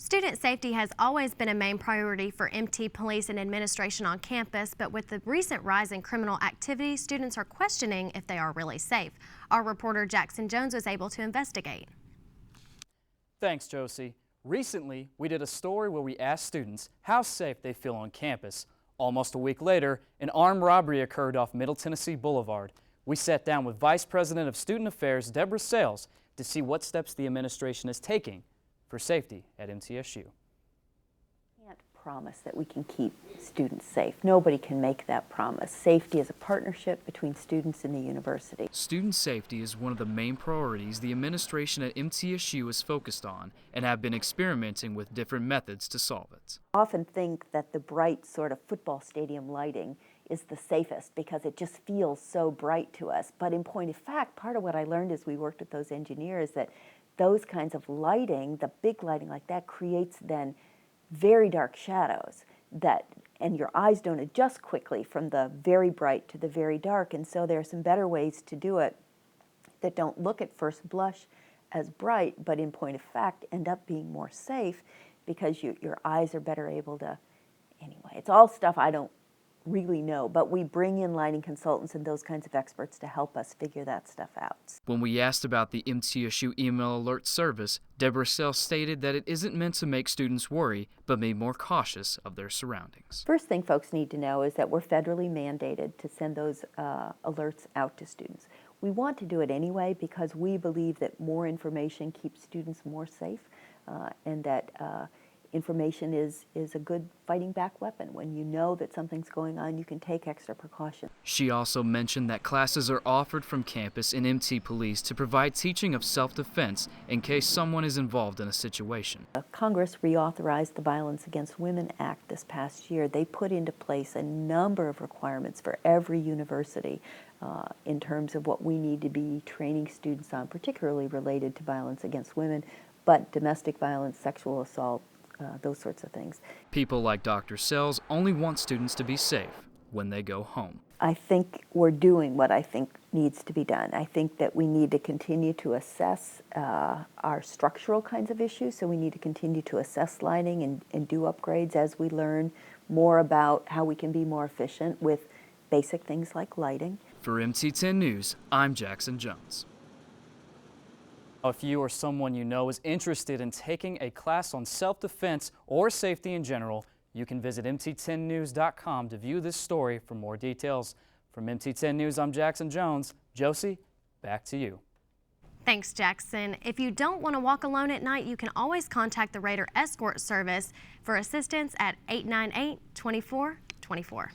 Student safety has always been a main priority for MT police and administration on campus, but with the recent rise in criminal activity, students are questioning if they are really safe. Our reporter Jackson Jones was able to investigate. Thanks, Josie. Recently, we did a story where we asked students how safe they feel on campus. Almost a week later, an armed robbery occurred off Middle Tennessee Boulevard. We sat down with Vice President of Student Affairs Debra Sells to see what steps the administration is taking for safety at MTSU. Can't promise that we can keep students safe. Nobody can make that promise. Safety is a partnership between students and the university. Student safety is one of the main priorities the administration at MTSU is focused on and have been experimenting with different methods to solve it. I often think that the bright sort of football stadium lighting is the safest because it just feels so bright to us. But in point of fact, part of what I learned as we worked with those engineers that those kinds of lighting, the big lighting like that, creates then very dark shadows and your eyes don't adjust quickly from the very bright to the very dark. And so there are some better ways to do it that don't look at first blush as bright, but in point of fact end up being more safe because your eyes are better able to, anyway, it's all stuff I don't really know, but we bring in lighting consultants and those kinds of experts to help us figure that stuff out. When we asked about the MTSU email alert service, Debra Sells stated that it isn't meant to make students worry, but be more cautious of their surroundings. First thing folks need to know is that we're federally mandated to send those alerts out to students. We want to do it anyway because we believe that more information keeps students more safe and that information is a good fighting back weapon. When you know that something's going on, you can take extra precautions. She also mentioned that classes are offered from campus in MT Police to provide teaching of self-defense in case someone is involved in a situation. Congress reauthorized the Violence Against Women Act this past year. They put into place a number of requirements for every university in terms of what we need to be training students on, particularly related to violence against women, but domestic violence, sexual assault, those sorts of things. People like Dr. Sells only want students to be safe when they go home. I think we're doing what I think needs to be done. I think that we need to continue to assess our structural kinds of issues, so we need to continue to assess lighting and do upgrades as we learn more about how we can be more efficient with basic things like lighting. For MT10 News, I'm Jackson Jones. If you or someone you know is interested in taking a class on self-defense or safety in general, you can visit mt10news.com to view this story for more details. From MT10 News, I'm Jackson Jones. Josie, back to you. Thanks, Jackson. If you don't want to walk alone at night, you can always contact the Raider Escort Service for assistance at 898-2424.